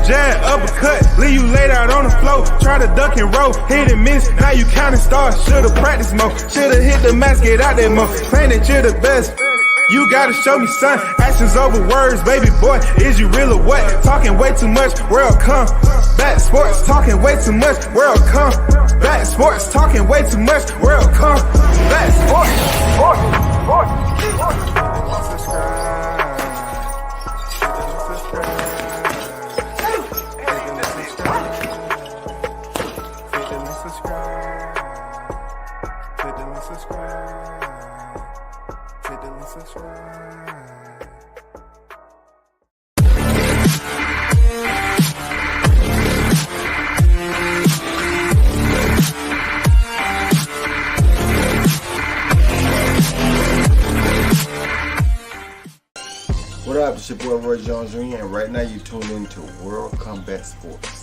jab, uppercut, leave you laid out on the floor. Try to duck and roll, hit and miss, now you counting stars. Should've practiced more, should've hit the mask, get out there more. Claim that you're the best. You gotta show me, son. Actions over words, baby boy. Is you real or what? Talking way too much, world come. Back sports, talking way too much, world come. Back sports, talking way too much, world come. Back sports, What up, it's your boy Roy Jones Jr. and right now you tuned into World Combat Sports.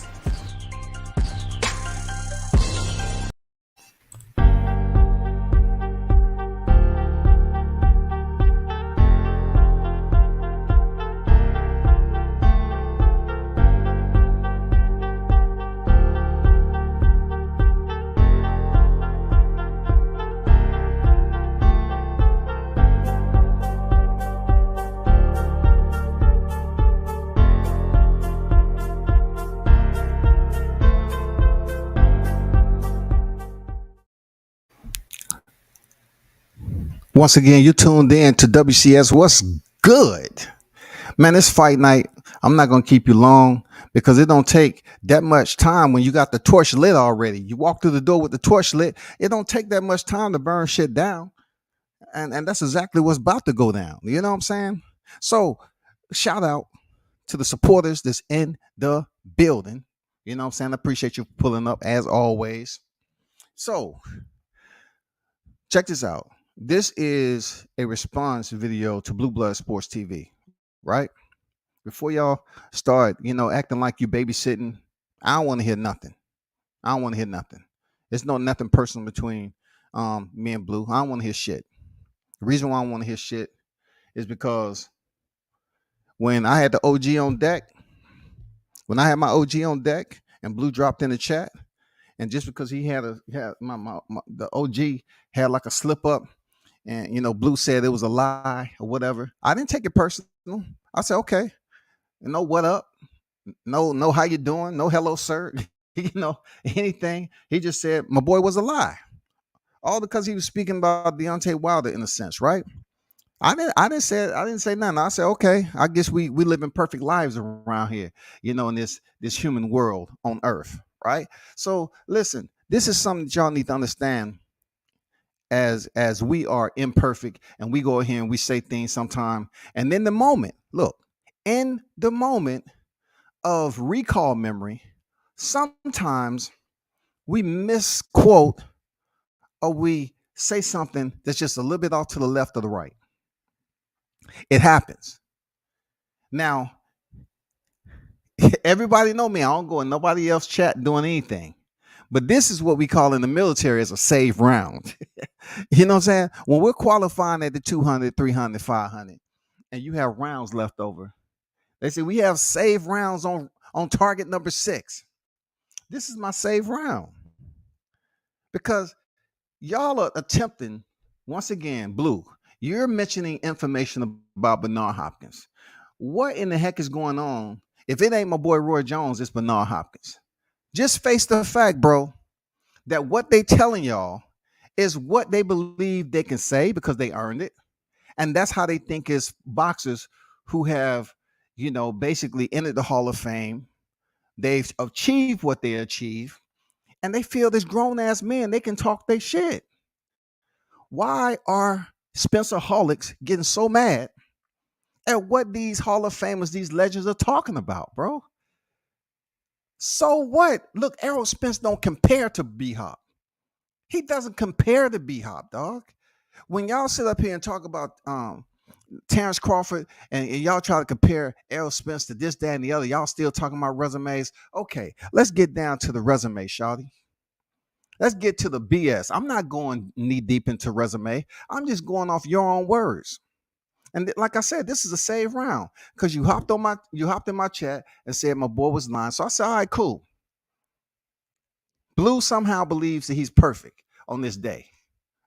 Once again, you tuned in to WCS. What's good? Man, it's fight night. I'm not going to keep you long because it don't take that much time when you got the torch lit already. You walk through the door with the torch lit. It don't take that much time to burn shit down. And that's exactly what's about to go down. You know what I'm saying? So shout out to the supporters that's in the building. You know what I'm saying? I appreciate you pulling up as always. So check this out. This is a response video to Blue Blood Sports TV, right? Before y'all start, acting like you babysitting, I don't want to hear nothing. I don't want to hear nothing. There's nothing personal between me and Blue. I don't want to hear shit. The reason why I don't want to hear shit is because when I had the OG on deck, when I had my OG on deck and Blue dropped in the chat, and just because he had the OG had like a slip up, and Blue said it was a lie or whatever, I didn't take it personal. I said, okay, what up? No, how you doing? No, hello, sir. Anything. He just said my boy was a lie. All because he was speaking about Deontay Wilder in a sense, right? I didn't say nothing. I said, okay, I guess we live in perfect lives around here, in this human world on earth, right? So listen, this is something that y'all need to understand. As we are imperfect and we go here and we say things sometime, and in the moment of recall memory, sometimes we misquote or we say something that's just a little bit off to the left or the right. It happens. Now, everybody know me. I don't go in nobody else chat doing anything. But this is what we call in the military as a save round. You know what I'm saying? When we're qualifying at the 200, 300, 500, and you have rounds left over, they say we have save rounds on target number 6. This is my save round. Because y'all are attempting, once again, Blue, you're mentioning information about Bernard Hopkins. What in the heck is going on? If it ain't my boy Roy Jones, it's Bernard Hopkins. Just face the fact, bro, that what they telling y'all is what they believe they can say because they earned it. And that's how they think is boxers who have, basically entered the Hall of Fame. They've achieved what they achieve. And they feel this grown-ass men, they can talk their shit. Why are Spencer Holics getting so mad at what these Hall of Famers, these legends are talking about, bro? So what? Look, Errol Spence don't compare to B-Hop. He doesn't compare to B-Hop, dog. When y'all sit up here and talk about Terence Crawford and y'all try to compare Errol Spence to this, that, and the other, y'all still talking about resumes. Okay, let's get down to the resume, shawty. Let's get to the BS. I'm not going knee deep into resume. I'm just going off your own words. And like I said, this is a save round because you hopped in my chat and said my boy was lying. So I said, all right, cool. Blue somehow believes that he's perfect on this day,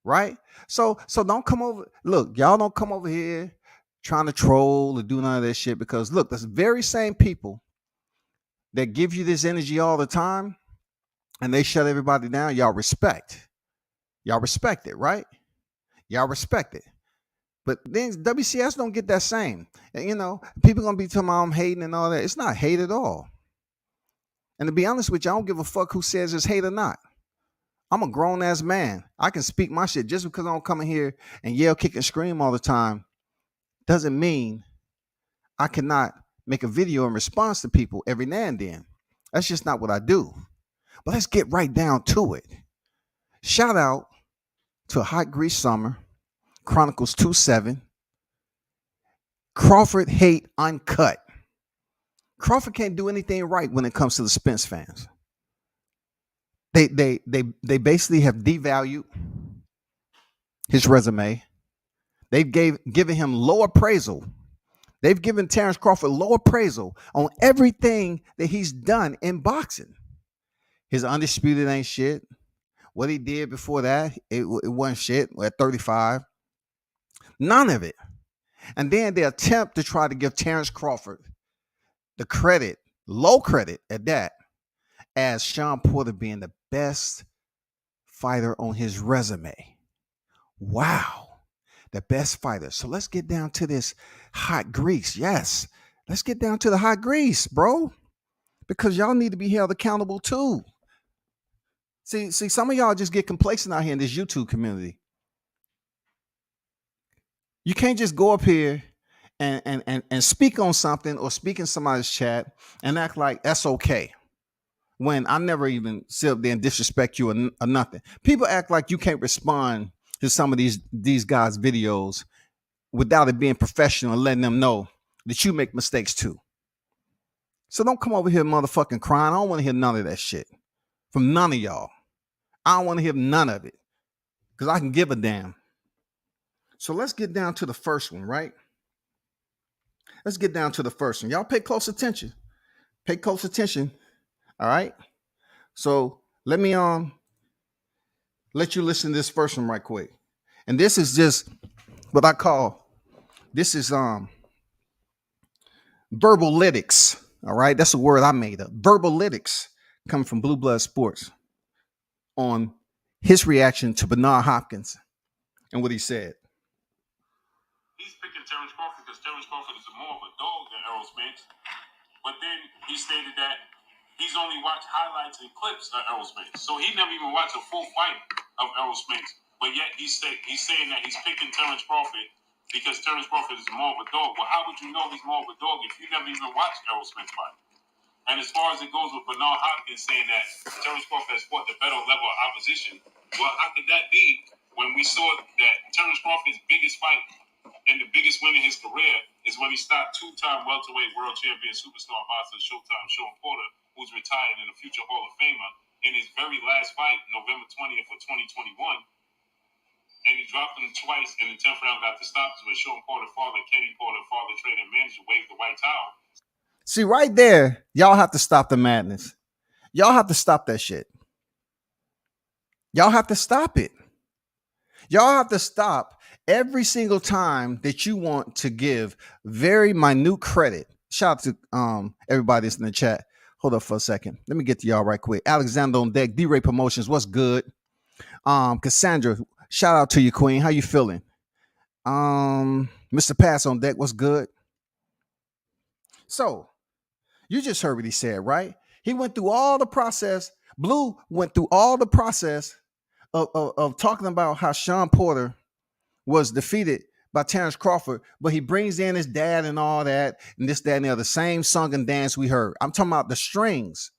right? So don't come over. Look, y'all don't come over here trying to troll or do none of that shit because look, that's the very same people that give you this energy all the time and they shut everybody down. Y'all respect it, right? Y'all respect it. But then WCS don't get that same. And, people gonna be talking about I'm hating and all that. It's not hate at all. And to be honest with you, I don't give a fuck who says it's hate or not. I'm a grown ass man. I can speak my shit. Just because I don't come in here and yell, kick, and scream all the time doesn't mean I cannot make a video in response to people every now and then. That's just not what I do. But let's get right down to it. Shout out to a hot grease summer, Chronicles 2-7. Crawford hate uncut. Crawford can't do anything right when it comes to the Spence fans. They basically have devalued his resume. They've given him low appraisal. They've given Terence Crawford low appraisal on everything that he's done in boxing. His undisputed ain't shit. What he did before that, it wasn't shit at 35. None of it. And then they attempt to try to give Terence Crawford the credit, low credit at that, as Sean Porter being the best fighter on his resume. Wow. The best fighter. So let's get down to this hot grease. Yes. Let's get down to the hot grease, bro. Because y'all need to be held accountable too. See, some of y'all just get complacent out here in this YouTube community. You can't just go up here and speak on something or speak in somebody's chat and act like that's okay. When I never even sit up there and disrespect you or nothing. People act like you can't respond to some of these guys' videos without it being professional and letting them know that you make mistakes too. So don't come over here motherfucking crying. I don't want to hear none of that shit from none of y'all. I don't want to hear none of it because I can give a damn. So let's get down to the first one, right? Let's get down to the first one. Y'all pay close attention. Pay close attention. All right. So let me let you listen to this first one right quick. And this is just what I call verbal-lytics. All right. That's a word I made up. Verbal-lytics coming from Blue Blood Sports on his reaction to Bernard Hopkins and what he said. He's picking Terence Crawford because Terence Crawford is more of a dog than Errol Spence. But then he stated that he's only watched highlights and clips of Errol Spence. So he never even watched a full fight of Errol Spence. But yet he's saying that he's picking Terence Crawford because Terence Crawford is more of a dog. Well, how would you know he's more of a dog if you never even watched Errol Spence fight? And as far as it goes with Bernard Hopkins saying that Terence Crawford has fought the better level of opposition, well, how could that be when we saw that Terence Crawford's biggest fight and the biggest win in his career is when he stopped two-time welterweight world champion superstar boxer Showtime Sean Porter, who's retired and a future Hall of Famer, in his very last fight, November 20th of 2021. And he dropped him twice in the 10th round, got the stoppage with Sean Porter, father, Kenny Porter, father, trainer, manager, waved the white towel. See, right there, y'all have to stop the madness. Y'all have to stop that shit. Y'all have to stop it. Y'all have to stop every single time that you want to give very minute credit. Shout out to everybody that's in the chat. Hold up for a second. Let me get to y'all right quick. Alexander on deck, D-Ray Promotions, what's good? Cassandra, shout out to you, Queen. How you feeling? Mr. Pass on deck, what's good? So, you just heard what he said, right? He went through all the process. Blue went through all the process of talking about how Sean Porter was defeated by Terence Crawford, but he brings in his dad and all that, and this, that, and the other. Same song and dance we heard. I'm talking about the strings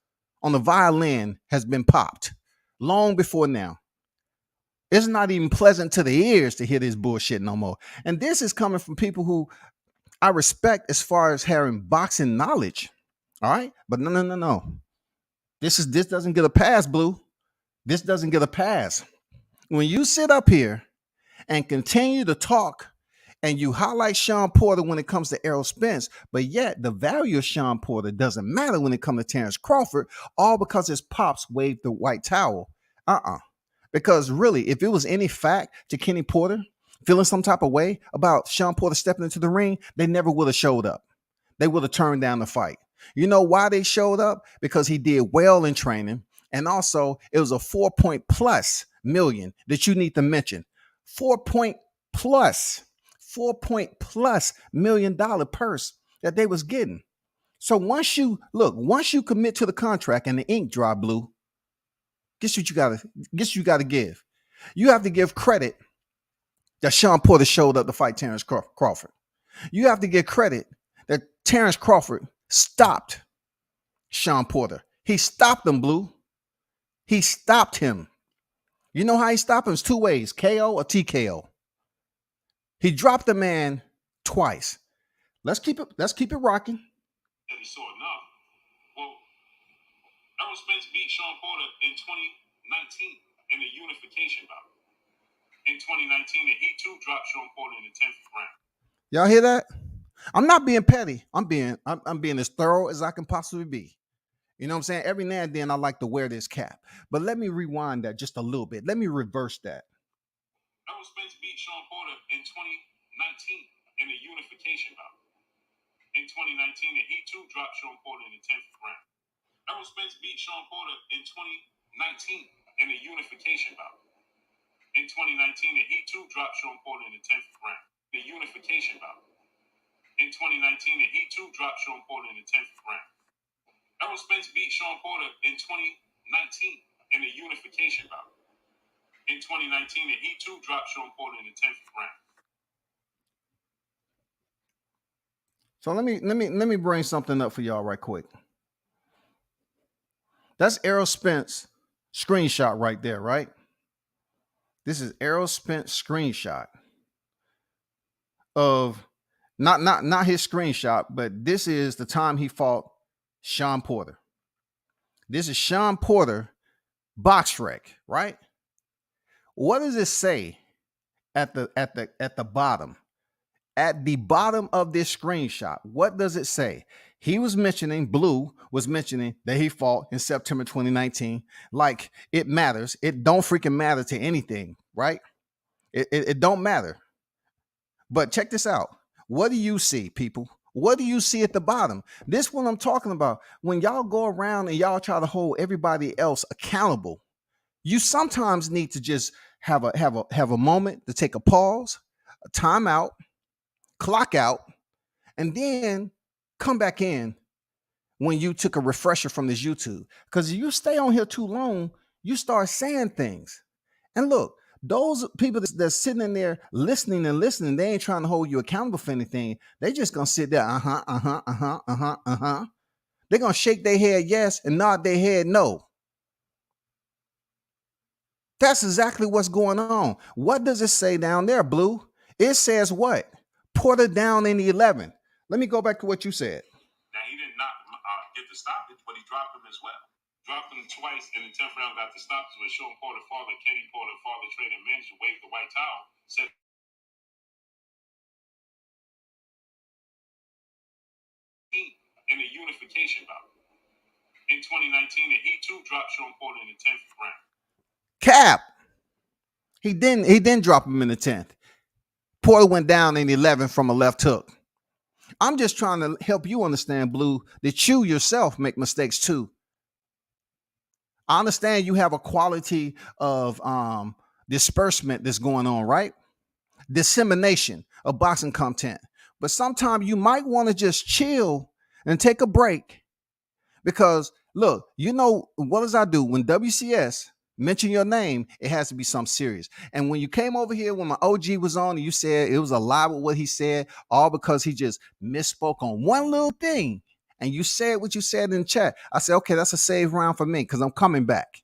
on the violin has been popped long before now. It's not even pleasant to the ears to hear this bullshit no more. And this is coming from people who I respect as far as having boxing knowledge. All right. But no. This doesn't get a pass, Blue. This doesn't get a pass. When you sit up here and continue to talk and you highlight Sean Porter when it comes to Errol Spence, but yet the value of Sean Porter doesn't matter when it comes to Terence Crawford, all because his pops waved the white towel. Because really, if it was any fact to Kenny Porter feeling some type of way about Sean Porter stepping into the ring, they never would have showed up. They would have turned down the fight. You know why they showed up? Because he did well in training. And also, it was a 4+ million that you need to mention. 4+ million purse that they was getting. So once you commit to the contract and the ink dry, Blue, guess what you gotta give. You have to give credit that Sean Porter showed up to fight Terence Crawford. You have to give credit that Terence Crawford stopped Sean Porter. He stopped him, Blue. He stopped him. You know how he stopped him? It's 2 ways, KO or TKO. He dropped the man twice. Let's keep it rocking. That he saw enough. Well, Errol Spence beat Sean Porter in 2019 in the unification bout. In 2019, and he too dropped Sean Porter in the 10th round. Y'all hear that? I'm not being petty. I'm being as thorough as I can possibly be. You know what I'm saying? Every now and then I like to wear this cap. But let me rewind that just a little bit. Let me reverse that. Errol Spence beat Sean Porter in 2019 in the unification bout. In 2019, and he too dropped Sean Porter in the 10th round. Errol Spence beat Sean Porter in 2019 in the unification bout. In 2019, and he too dropped Sean Porter in the 10th round. The unification bout. In 2019, and he too dropped Sean Porter in the 10th round. Errol Spence beat Sean Porter in 2019 in the unification bout. In 2019, and he too dropped Sean Porter in the 10th round. So let me bring something up for y'all right quick. That's Errol Spence screenshot right there, right? This is Errol Spence screenshot of not his screenshot, but this is the time he fought Sean Porter. This is Sean Porter box rec, right? What does it say at the bottom? At the bottom of this screenshot, what does it say? Blue was mentioning that he fought in September 2019. Like it matters. It don't freaking matter to anything, right? It don't matter. But check this out. What do you see, people? What do you see at the bottom? This one I'm talking about. When y'all go around and y'all try to hold everybody else accountable, you sometimes need to just have a moment to take a pause, a timeout, clock out, and then come back in when you took a refresher from this YouTube. Because if you stay on here too long, you start saying things. And look, those people that's sitting in there listening, they ain't trying to hold you accountable for anything. They just gonna sit there, They're gonna shake their head yes and nod their head no. That's exactly what's going on. What does it say down there, Blue? It says what? Porter down in the 11. Let me go back to what you said. Now, he did not get the stoppage, but he dropped him as well. Dropped him twice in the 10th round, got the stoppage with Sean Porter, father, Kenny Porter, father, trainer, manager, waved the white towel, said in the unification bout. In 2019, and he too dropped Sean Porter in the 10th round. Cap. He didn't drop him in the 10th. Porter went down in the 11th from a left hook. I'm just trying to help you understand, Blue, that you yourself make mistakes too. I understand you have a quality of disbursement that's going on, right? Dissemination of boxing content. But sometimes you might want to just chill and take a break. Because look, you know, what does I do? When WCS mention your name, it has to be something serious. And when you came over here when my OG was on and you said it was a lie with what he said, all because he just misspoke on one little thing, and you said what you said in the chat, I said, okay, that's a save round for me because I'm coming back.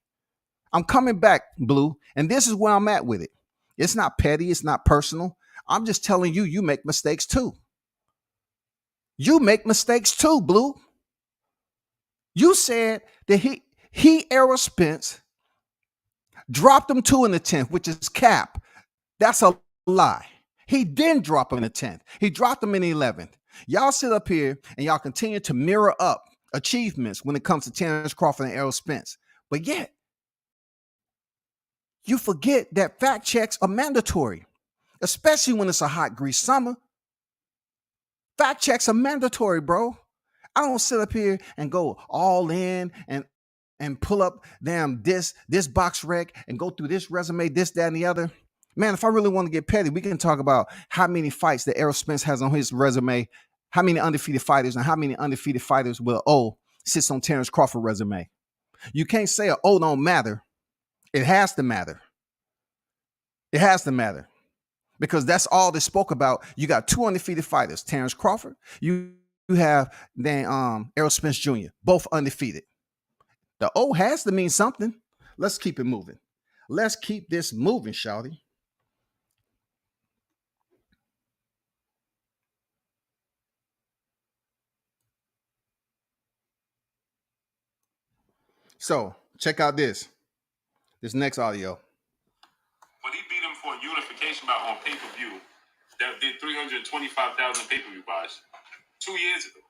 I'm coming back, Blue. And this is where I'm at with it. It's not petty. It's not personal. I'm just telling you, you make mistakes too. You make mistakes too, Blue. You said that he Errol Spence dropped him 2 in the 10th, which is cap. That's a lie. He didn't drop him in the 10th. He dropped him in the 11th. Y'all sit up here and y'all continue to mirror up achievements when it comes to Terence Crawford and Errol Spence. But yet, you forget that fact checks are mandatory, especially when it's a hot, grease summer. Fact checks are mandatory, bro. I don't sit up here and go all in and pull up this box rec and go through this resume, this, that, and the other. Man, if I really want to get petty, we can talk about how many fights that Errol Spence has on his resume, how many undefeated fighters, and how many undefeated fighters will O sits on Terence Crawford resume. You can't say a O don't matter. It has to matter. It has to matter. Because that's all they spoke about. You got 2 undefeated fighters, Terence Crawford. You have then Errol Spence Jr., both undefeated. The O has to mean something. Let's keep it moving. Let's keep this moving, shawty. So check out this next audio. But he beat him for a unification bout on pay-per-view that did 325,000 pay-per-view buys 2 years ago.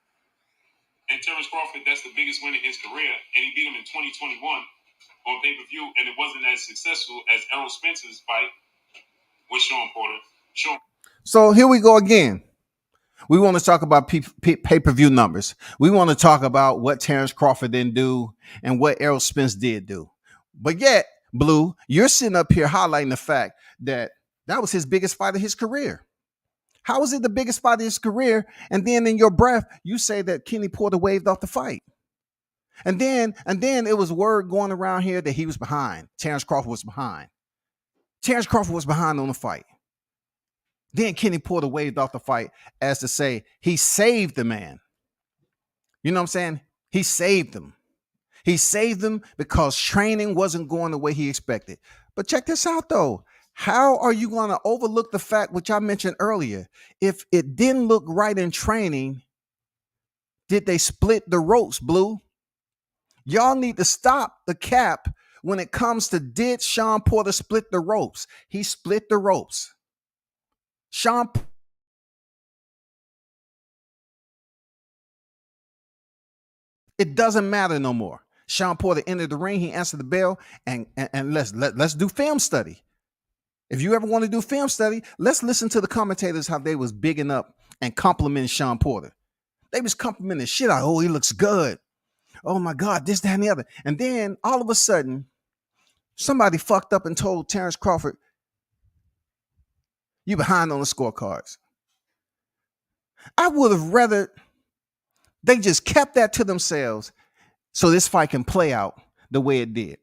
And Terence Crawford, that's the biggest win in his career, and he beat him in 2021 on pay-per-view, and it wasn't as successful as Errol Spence's fight with Sean Porter. So here we go again. We want to talk about pay-per-view numbers. We want to talk about what Terence Crawford didn't do and what Errol Spence did do. But yet, Blue, you're sitting up here highlighting the fact that was his biggest fight of his career. How was it the biggest fight of his career? And then in your breath, you say that Kenny Porter waved off the fight. And then it was word going around here that he was behind. Terence Crawford was behind. Terence Crawford was behind on the fight. Then Kenny Porter waved off the fight as to say he saved the man. You know what I'm saying? He saved him. He saved him because training wasn't going the way he expected. But check this out, though. How are you going to overlook the fact, which I mentioned earlier, if it didn't look right in training, did they split the ropes, Blue? Y'all need to stop the cap when it comes to did Sean Porter split the ropes? He split the ropes. It doesn't matter no more. Sean Porter entered the ring. He answered the bell, and let's do film study. If you ever want to do film study, let's listen to the commentators how they was bigging up and complimenting Sean Porter. They was complimenting the shit out. Oh, he looks good. Oh my God, this, that, and the other. And then all of a sudden, somebody fucked up and told Terence Crawford, you behind on the scorecards. I would have rather they just kept that to themselves so this fight can play out the way it did.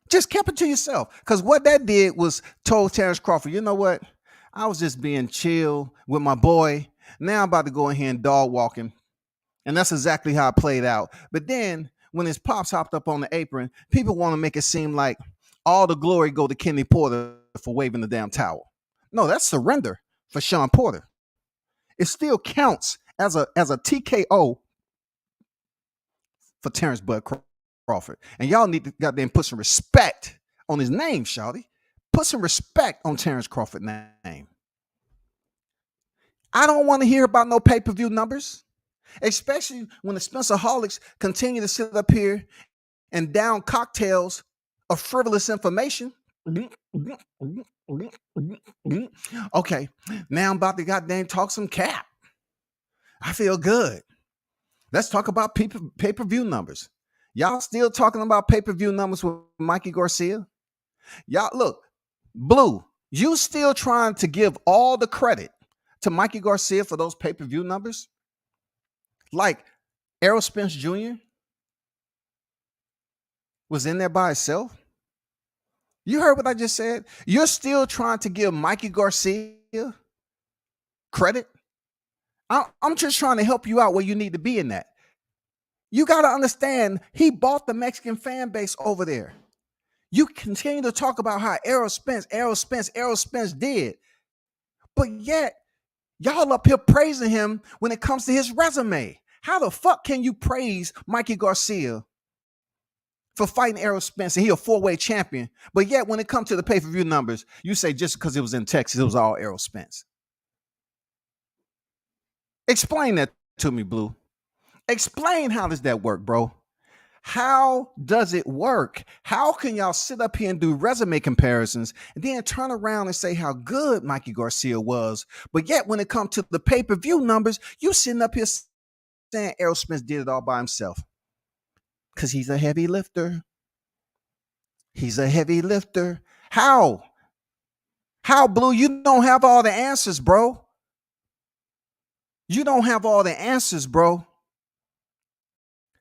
Just kept it to yourself. Because what that did was told Terence Crawford, you know what? I was just being chill with my boy. Now I'm about to go in here and dog walking. And that's exactly how it played out. But then when his pops hopped up on the apron, people want to make it seem like all the glory go to Kenny Porter for waving the damn towel. No, that's surrender for Sean Porter. It still counts as a TKO for Terence Bud Crawford. And y'all need to goddamn put some respect on his name, shawty. Put some respect on Terence Crawford's name. I don't want to hear about no pay-per-view numbers, especially when the Spencerholics continue to sit up here and down cocktails of frivolous information. Okay, now I'm about to goddamn talk some cap. I feel good. Let's talk about pay-per-view numbers. Y'all still talking about pay-per-view numbers with Mikey Garcia? Y'all, look, Blue, you still trying to give all the credit to Mikey Garcia for those pay-per-view numbers? Like Errol Spence Jr. was in there by himself? You heard what I just said? You're still trying to give Mikey Garcia credit? I'm just trying to help you out where you need to be in that. You got to understand, he bought the Mexican fan base over there. You continue to talk about how Errol Spence did. But yet, y'all up here praising him when it comes to his resume. How the fuck can you praise Mikey Garcia for fighting Errol Spence, and he a 4-way champion. But yet, when it comes to the pay-per-view numbers, you say just because it was in Texas, it was all Errol Spence. Explain that to me, Blue. Explain how does that work, bro? How does it work? How can y'all sit up here and do resume comparisons and then turn around and say how good Mikey Garcia was, but yet when it comes to the pay-per-view numbers, you sitting up here saying Errol Spence did it all by himself? Because he's a heavy lifter. He's a heavy lifter. How? How, Blue? You don't have all the answers, bro. You don't have all the answers, bro.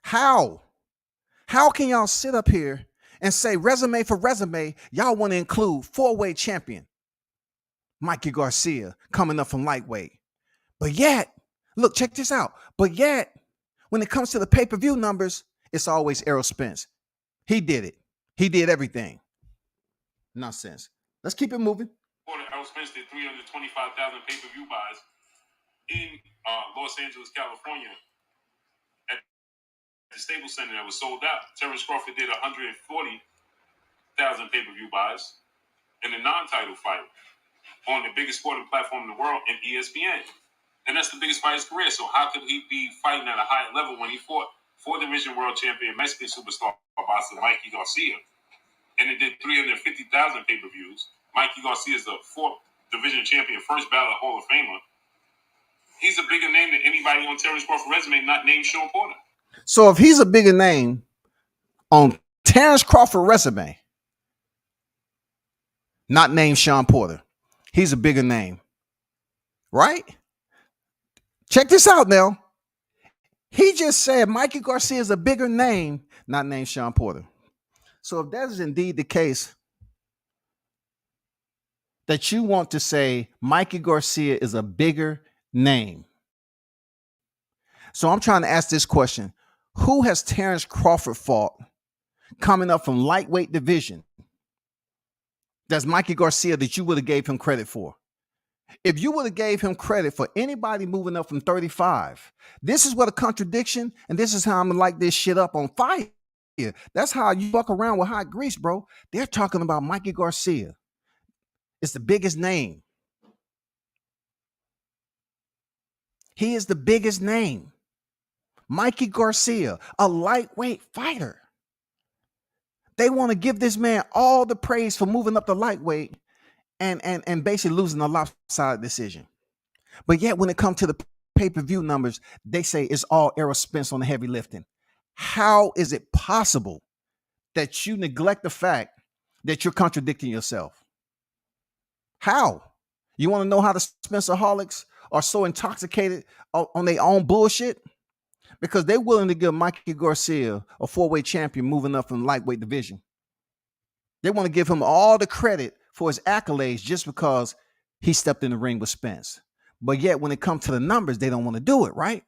How? How can y'all sit up here and say resume for resume, y'all want to include 4-way champion Mikey Garcia coming up from lightweight? But yet, look, check this out. But yet, when it comes to the pay-per-view numbers, it's always Errol Spence. He did it. He did everything. Nonsense. Let's keep it moving. Errol Spence did 325,000 pay-per-view buys in Los Angeles, California, at the Staples Center that was sold out. Terence Crawford did 140,000 pay-per-view buys in a non-title fight on the biggest sporting platform in the world, in ESPN. And that's the biggest fight of his career. So how could he be fighting at a high level when he fought 4-division world champion Mexican superstar boxer Mikey Garcia, and it did 350,000 pay-per-views? Mikey Garcia is the 4th division champion, first ballot Hall of Famer. He's a bigger name than anybody on Terence Crawford's resume not named Sean Porter. So if he's a bigger name on Terence Crawford's resume, not named Sean Porter, he's a bigger name, right? Check this out now. He just said Mikey Garcia is a bigger name, not named Sean Porter. So if that is indeed the case, that you want to say Mikey Garcia is a bigger name. So I'm trying to ask this question. Who has Terence Crawford fought coming up from lightweight division? That's Mikey Garcia that you would have gave him credit for. If you would have gave him credit for anybody moving up from 35, this is what a contradiction, and this is how I'm gonna light this shit up on fire. That's how you fuck around with hot grease, bro. They're talking about Mikey Garcia. It's the biggest name. He is the biggest name. Mikey Garcia, a lightweight fighter. They want to give this man all the praise for moving up to lightweight and basically losing a lopsided decision. But yet when it comes to the pay-per-view numbers, they say it's all Errol Spence on the heavy lifting. How is it possible that you neglect the fact that you're contradicting yourself? How? You want to know how the Spencerholics are so intoxicated on their own bullshit? Because they're willing to give Mikey Garcia a 4-way champion moving up from lightweight division. They want to give him all the credit for his accolades just because he stepped in the ring with Spence. But yet when it comes to the numbers, they don't want to do it, right?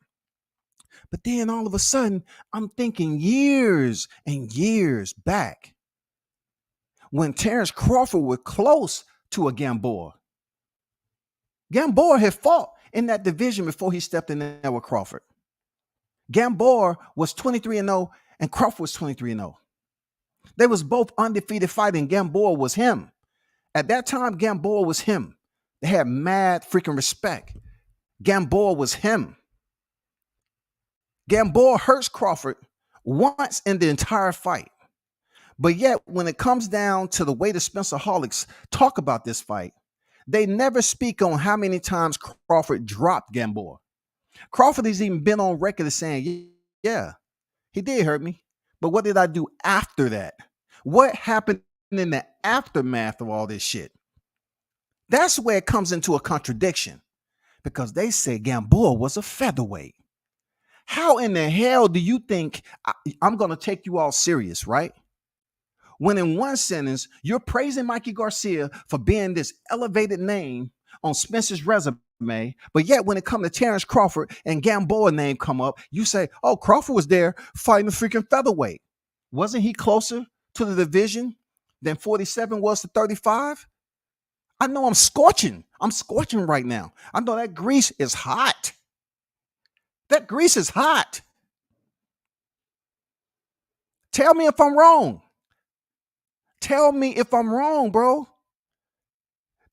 But then all of a sudden, I'm thinking years and years back when Terence Crawford was close to a Gamboa. Gamboa had fought in that division before he stepped in there with Crawford. Gamboa was 23-0 and Crawford was 23-0. They was both undefeated fighting. Gamboa was him. At that time, Gamboa was him. They had mad freaking respect. Gamboa was him. Gamboa hurts Crawford once in the entire fight. But yet, when it comes down to the way the Spencerholics talk about this fight, they never speak on how many times Crawford dropped Gamboa. Crawford has even been on record as saying, yeah, he did hurt me. But what did I do after that? What happened in the aftermath of all this shit? That's where it comes into a contradiction, because they say Gamboa was a featherweight. How in the hell do you think I'm going to take you all serious, right? When in one sentence, you're praising Mikey Garcia for being this elevated name on Spencer's resume, but yet when it comes to Terence Crawford and Gamboa name come up, you say, oh, Crawford was there fighting a freaking featherweight. Wasn't he closer to the division than 47 was to 35? I know I'm scorching. I'm scorching right now. I know that grease is hot. That grease is hot. Tell me if I'm wrong. Tell me if I'm wrong, bro.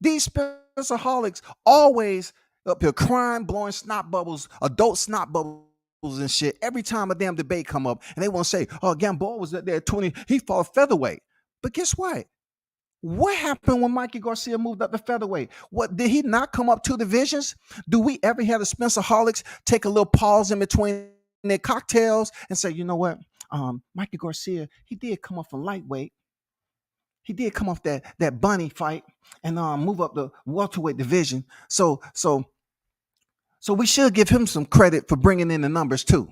These Spencerholics always up here crying, blowing snot bubbles, adult snot bubbles and shit every time a damn debate come up, and they want to say, "Oh, Gamboa was there at 20. He fought featherweight." But guess what? What happened when Mikey Garcia moved up to featherweight? What did he not come up 2 divisions? Do we ever have the Spencerholics take a little pause in between their cocktails and say, you know what? Mikey Garcia, he did come up from lightweight. He did come off that bunny fight and move up the welterweight division. So we should give him some credit for bringing in the numbers too.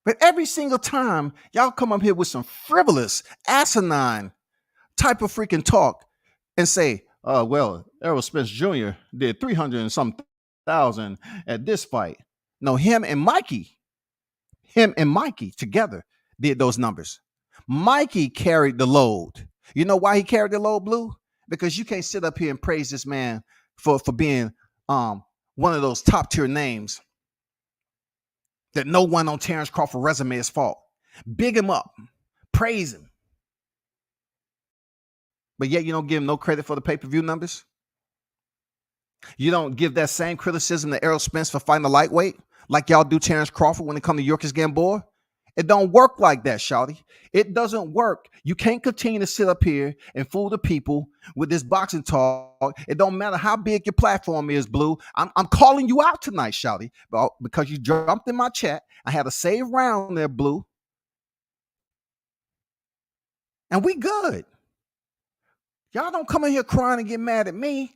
But every single time y'all come up here with some frivolous, asinine type of freaking talk and say, well, Errol Spence Jr. did 300 and some thousand at this fight. No, him and Mikey together did those numbers. Mikey carried the load. You know why he carried the load, Blue? Because you can't sit up here and praise this man for being one of those top tier names that no one on Terence Crawford resume is fault. Big him up, praise him. But yet you don't give him no credit for the pay-per-view numbers. You don't give that same criticism to Errol Spence for fighting the lightweight like y'all do Terence Crawford when it comes to Yorkis Gamboa. It don't work like that, shawty. It doesn't work. You can't continue to sit up here and fool the people with this boxing talk. It don't matter how big your platform is, Blue. I'm calling you out tonight, shawty, because you jumped in my chat. I had a save round there, Blue. And we good. Y'all don't come in here crying and get mad at me.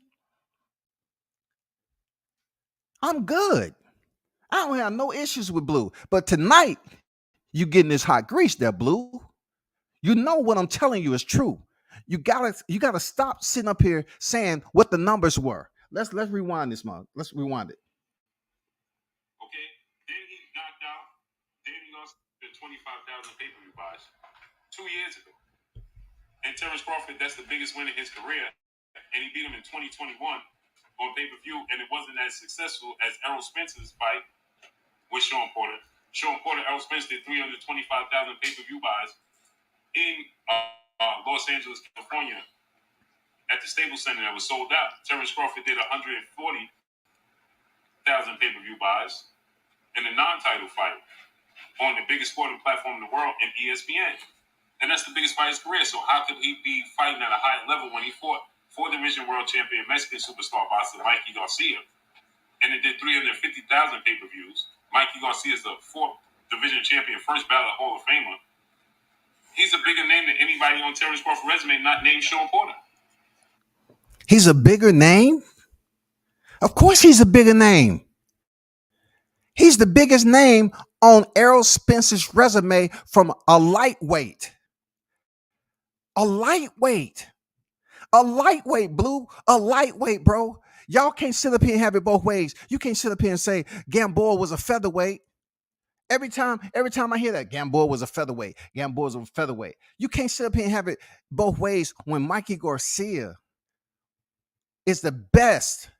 I'm good. I don't have no issues with Blue. But tonight, you getting this hot grease there, Blue. You know what I'm telling you is true. You gotta stop sitting up here saying what the numbers were. Let's rewind this, man. Let's rewind it. Okay, then he knocked out. Then he lost the 25,000 pay-per-view buys 2 years ago. And Terence Crawford, that's the biggest win in his career, and he beat him in 2021 on pay-per-view, and it wasn't as successful as Errol Spence's fight with Sean Porter. Sean Porter, Errol Spence did 325,000 pay-per-view buys in Los Angeles, California, at the Staples Center that was sold out. Terence Crawford did 140,000 pay-per-view buys in a non-title fight on the biggest sporting platform in the world in ESPN. And that's the biggest fight of his career. So how could he be fighting at a high level when he fought 4-division world champion Mexican superstar boxer Mikey Garcia, and it did 350,000 pay-per-views? Mikey Garcia is the 4th division champion, first ballot Hall of Famer. He's a bigger name than anybody on Terence Crawford's resume not named Sean Porter. He's a bigger name? Of course he's a bigger name. He's the biggest name on Errol Spence's resume from a lightweight. A lightweight, Blue, a lightweight, bro. Y'all can't sit up here and have it both ways. You can't sit up here and say Gamboa was a featherweight. Every time I hear that, Gamboa was a featherweight. Gamboa was a featherweight. You can't sit up here and have it both ways when Mikey Garcia is the best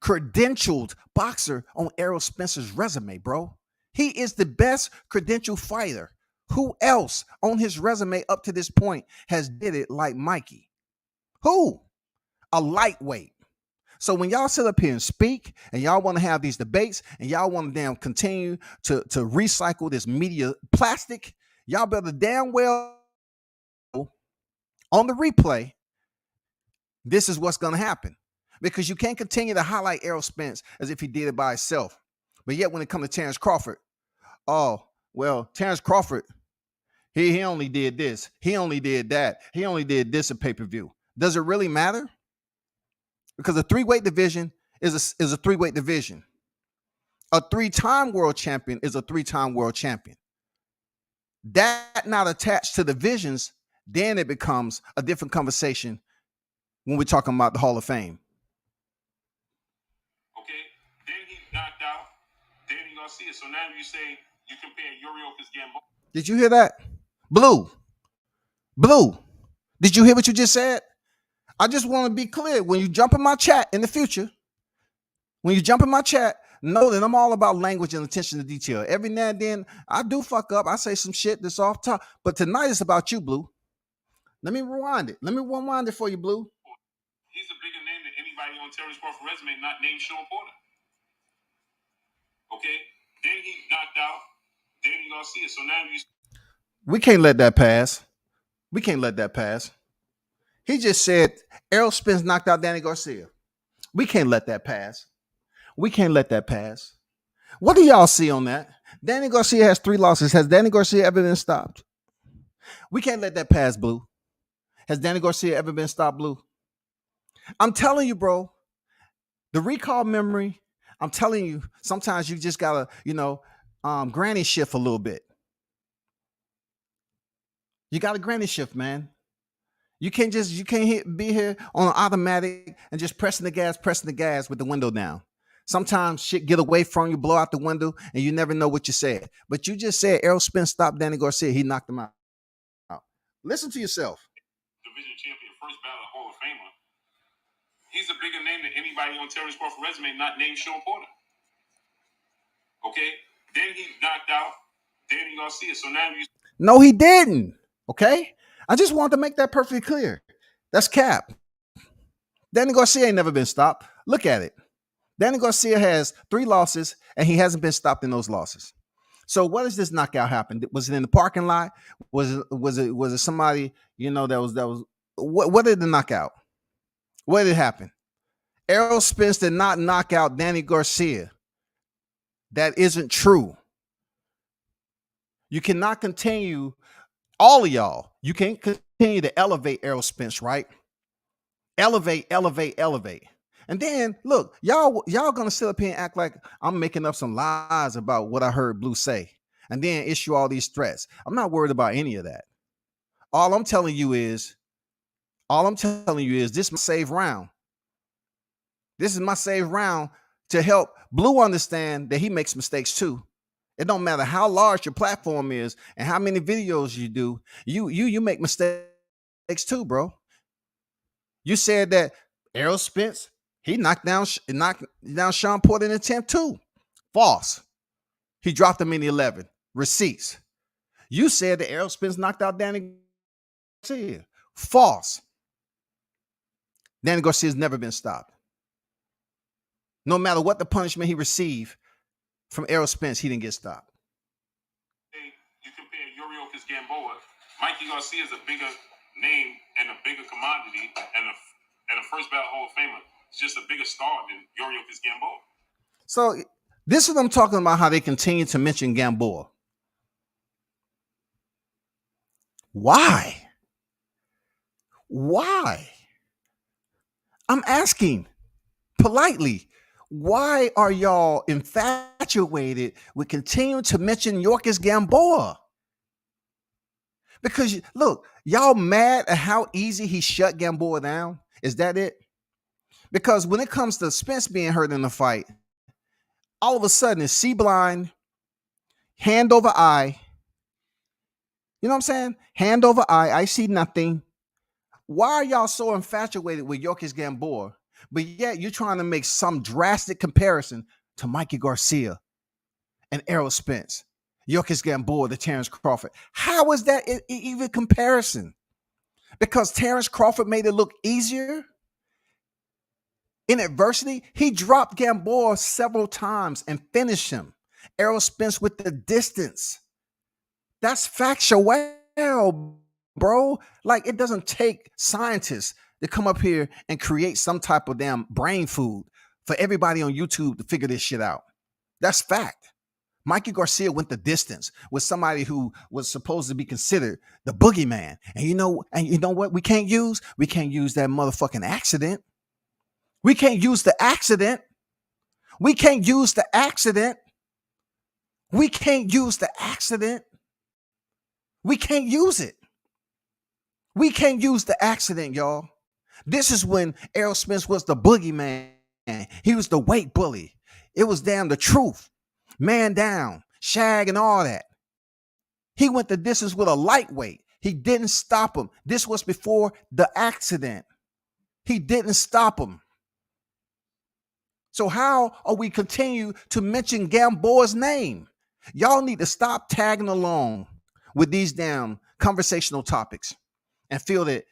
credentialed boxer on Errol Spence's resume, bro. He is the best credentialed fighter. Who else on his resume up to this point has did it like Mikey? Who? A lightweight. So when y'all sit up here and speak and y'all want to have these debates and y'all want to damn continue to recycle this media plastic, y'all better damn well on the replay, this is what's going to happen. Because you can't continue to highlight Errol Spence as if he did it by himself. But yet when it comes to Terence Crawford, oh, well, Terence Crawford, he only did this. He only did that. He only did this in pay-per-view. Does it really matter? Because a 3-weight division is a 3-weight division. A 3-time world champion is a 3-time world champion. That not attached to divisions, then it becomes a different conversation when we're talking about the Hall of Fame. Okay, then he knocked out Danny Garcia. So now you say you compare Yorkis Gamboa. Did you hear that? Blue, did you hear what you just said? I just want to be clear. When you jump in my chat in the future, know that I'm all about language and attention to detail. Every now and then, I do fuck up. I say some shit that's off top. But tonight it's about you, Blue. Let me rewind it. Let me rewind it for you, Blue. He's a bigger name than anybody on Terence Crawford resume not named Sean Porter. Okay? Then he knocked out Danny Garcia. So now you... We can't let that pass. We can't let that pass. He just said Errol Spence knocked out Danny Garcia. We can't let that pass. We can't let that pass. What do y'all see on that? Danny Garcia has 3 losses. Has Danny Garcia ever been stopped? We can't let that pass, Blue. Has Danny Garcia ever been stopped, Blue? I'm telling you, bro, the recall memory, I'm telling you, sometimes you just gotta, granny shift a little bit. You gotta granny shift, man. You can't be here on automatic and just pressing the gas with the window down. Sometimes shit get away from you, blow out the window, and you never know what you said. But you just said Errol Spence stopped Danny Garcia. He knocked him out. Listen to yourself. Division champion, first ballot Hall of Famer. He's a bigger name than anybody on Terence Crawford resume not named Sean Porter. Okay? Then he knocked out Danny Garcia. So now you... No, he didn't. Okay? I just want to make that perfectly clear. That's cap. Danny Garcia ain't never been stopped. Look at it. Danny Garcia has 3 losses, and he hasn't been stopped in those losses. So what does this knockout happen? Was it in the parking lot? Was it somebody, that was what did the knockout? What did it happen? Errol Spence did not knock out Danny Garcia. That isn't true. You cannot continue, all of y'all, you can't continue to elevate Errol Spence, right? Elevate. And then look, y'all gonna sit up here and act like I'm making up some lies about what I heard Blue say, and then issue all these threats. I'm not worried about any of that. All I'm telling you is this is my save round. This is my save round to help Blue understand that he makes mistakes too. It don't matter how large your platform is and how many videos you do, you make mistakes too, bro. You said that Errol Spence, he knocked down Sean Porter in the 10th too. False. He dropped him in the 11th. Receipts. You said that Errol Spence knocked out Danny Garcia. False. Danny Garcia's never been stopped. No matter what the punishment he received from Errol Spence, he didn't get stopped. You compare Yuriorkis Gamboa, Mikey Garcia is a bigger name and a bigger commodity and a first ballot Hall of Famer. It's just a bigger star than Yuriorkis Gamboa. So this is what I'm talking about, how they continue to mention Gamboa. Why? I'm asking politely, why are y'all infatuated with continuing to mention Yuriorkis Gamboa? Because look, y'all mad at how easy he shut Gamboa down? Is that it? Because when it comes to Spence being hurt in the fight, all of a sudden it's see blind, hand over eye. You know what I'm saying? Hand over eye, I see nothing. Why are y'all so infatuated with Yuriorkis Gamboa, but yet you're trying to make some drastic comparison to Mikey Garcia and Errol Spence, Yuriorkis Gamboa to Terence Crawford? How is that even comparison? Because Terence Crawford made it look easier? In adversity, he dropped Gamboa several times and finished him. Errol Spence with the distance. That's factual, bro. Like, it doesn't take scientists to come up here and create some type of damn brain food for everybody on YouTube to figure this shit out. That's fact. Mikey Garcia went the distance with somebody who was supposed to be considered the boogeyman. And you know what we can't use? We can't use that motherfucking accident. We can't use the accident. We can't use the accident. We can't use the accident. We can't use it. We can't use the accident, y'all. This is when Errol Spence was the boogeyman. He was the weight bully. It was damn the truth. Man down, shag and all that. He went the distance with a lightweight. He didn't stop him. This was before the accident. He didn't stop him. So how are we continue to mention Gamboa's name? Y'all need to stop tagging along with these damn conversational topics and feel that,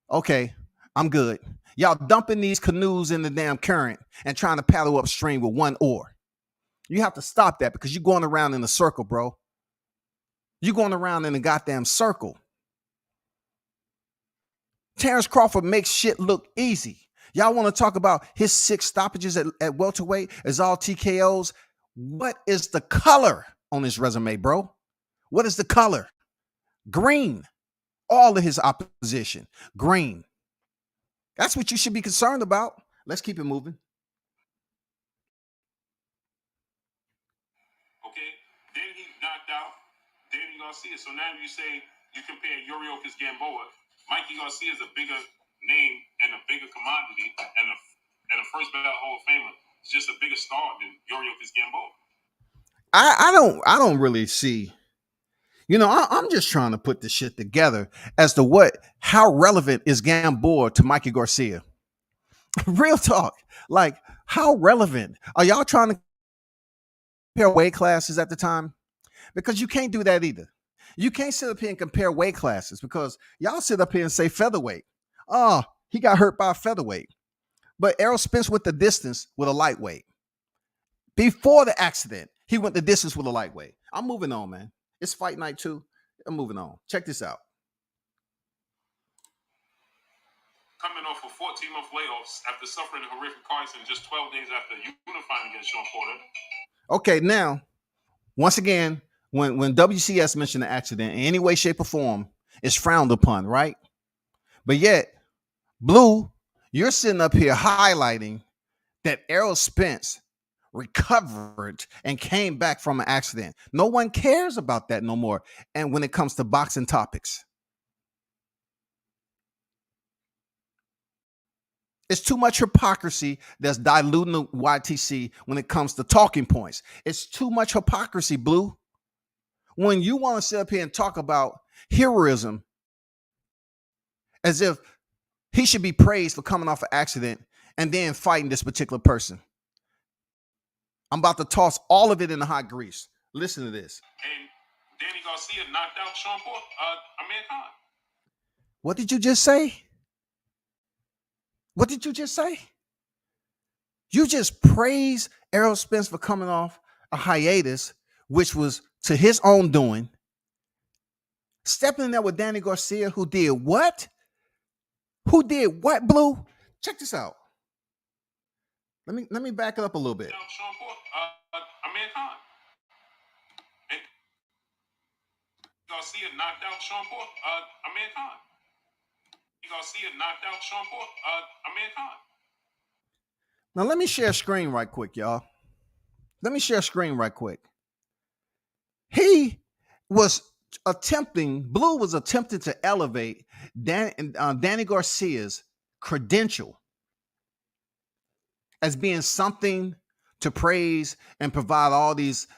okay, I'm good. Y'all dumping these canoes in the damn current and trying to paddle upstream with one oar. You have to stop that because you're going around in a circle, bro. You're going around in a goddamn circle. Terence Crawford makes shit look easy. Y'all want to talk about his 6 stoppages at welterweight as all TKOs? What is the color on his resume, bro? What is the color? Green. All of his opposition, green. That's what you should be concerned about. Let's keep it moving. Okay, then he knocked out Danny Garcia. So now you say you compare Yuriorkis Gamboa. Mikey Garcia is a bigger name and a bigger commodity and a first ballot Hall of Famer. It's just a bigger star than Yuriorkis Gamboa. I don't really see. You know, I'm just trying to put this shit together as to how relevant is Gamboa to Mikey Garcia? Real talk. Like, how relevant? Are y'all trying to compare weight classes at the time? Because you can't do that either. You can't sit up here and compare weight classes because y'all sit up here and say featherweight. Oh, he got hurt by a featherweight. But Errol Spence went the distance with a lightweight. Before the accident, he went the distance with a lightweight. I'm moving on, man. It's fight night 2. I'm moving on. Check this out. Coming off a 14-month layoffs after suffering a horrific car accident just 12 days after unifying against Sean Porter. Okay, now, once again, when WCS mentioned the accident in any way, shape, or form, it's frowned upon, right? But yet, Blue, you're sitting up here highlighting that Errol Spence recovered and came back from an accident. No one cares about that no more. And when it comes to boxing topics, it's too much hypocrisy that's diluting the YTC when it comes to talking points. It's too much hypocrisy, Blue. When you want to sit up here and talk about heroism as if he should be praised for coming off an accident and then fighting this particular person. I'm about to toss all of it in the hot grease. Listen to this. And Danny Garcia knocked out Sean Porter, Amir Khan. What did you just say? What did you just say? You just praised Errol Spence for coming off a hiatus, which was to his own doing. Stepping in there with Danny Garcia, who did what? Who did what, Blue? Check this out. Let me back it up a little bit. Sean Porter, Amir Khan. And Garcia knocked out Sean Porter, Amir Khan. Garcia knocked out Sean Porter, Amir Khan. Now let me share screen right quick, y'all. Let me share screen right quick. He was Blue was attempting to elevate Danny Garcia's credential as being something to praise and provide all these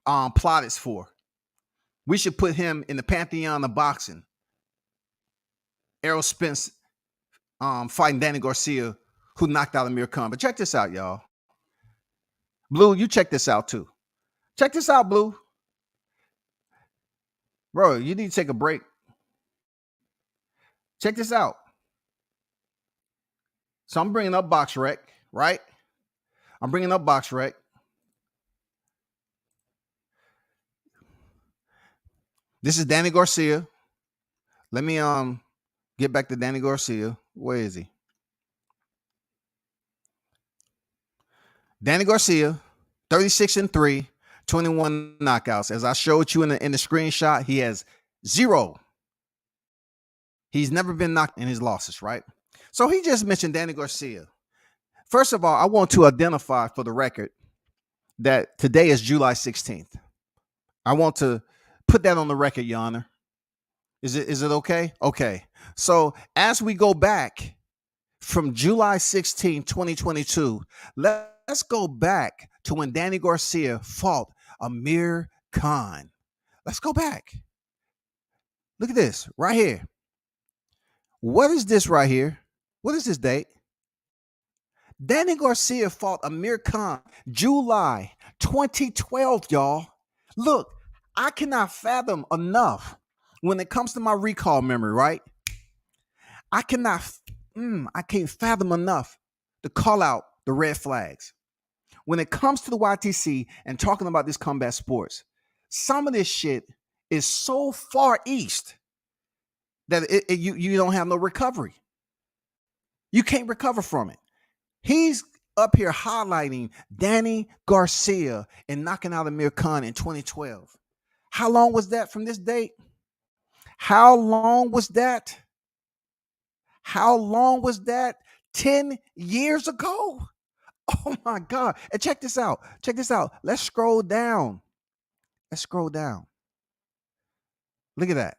plaudits for. We should put him in the pantheon of boxing. Errol Spence fighting Danny Garcia, who knocked out Amir Khan. But check this out, y'all. Blue, you check this out too. Check this out, Blue. Bro, you need to take a break. Check this out. So I'm bringing up Box Rec, right? I'm bringing up Box Rec. This is Danny Garcia. Let me get back to Danny Garcia. Where is he? Danny Garcia, 36-3, 21 knockouts. As I showed you in the screenshot, he has 0. He's never been knocked in his losses, right? So he just mentioned Danny Garcia. First of all, I want to identify for the record that today is July 16th. I want to put that on the record, Your Honor. Is it okay? Okay. So as we go back from July 16, 2022, let's go back to when Danny Garcia fought Amir Khan. Let's go back. Look at this right here. What is this right here? What is this date? Danny Garcia fought Amir Khan July 2012, y'all. Look, I cannot fathom enough when it comes to my recall memory, right? I can't fathom enough to call out the red flags. When it comes to the YTC and talking about this combat sports, some of this shit is so far east that you don't have no recovery. You can't recover from it. He's up here highlighting Danny Garcia and knocking out Amir Khan in 2012. How long was that from this date? How long was that? How long was that? 10 years ago? Oh my God. And check this out. Check this out. Let's scroll down. Let's scroll down. Look at that.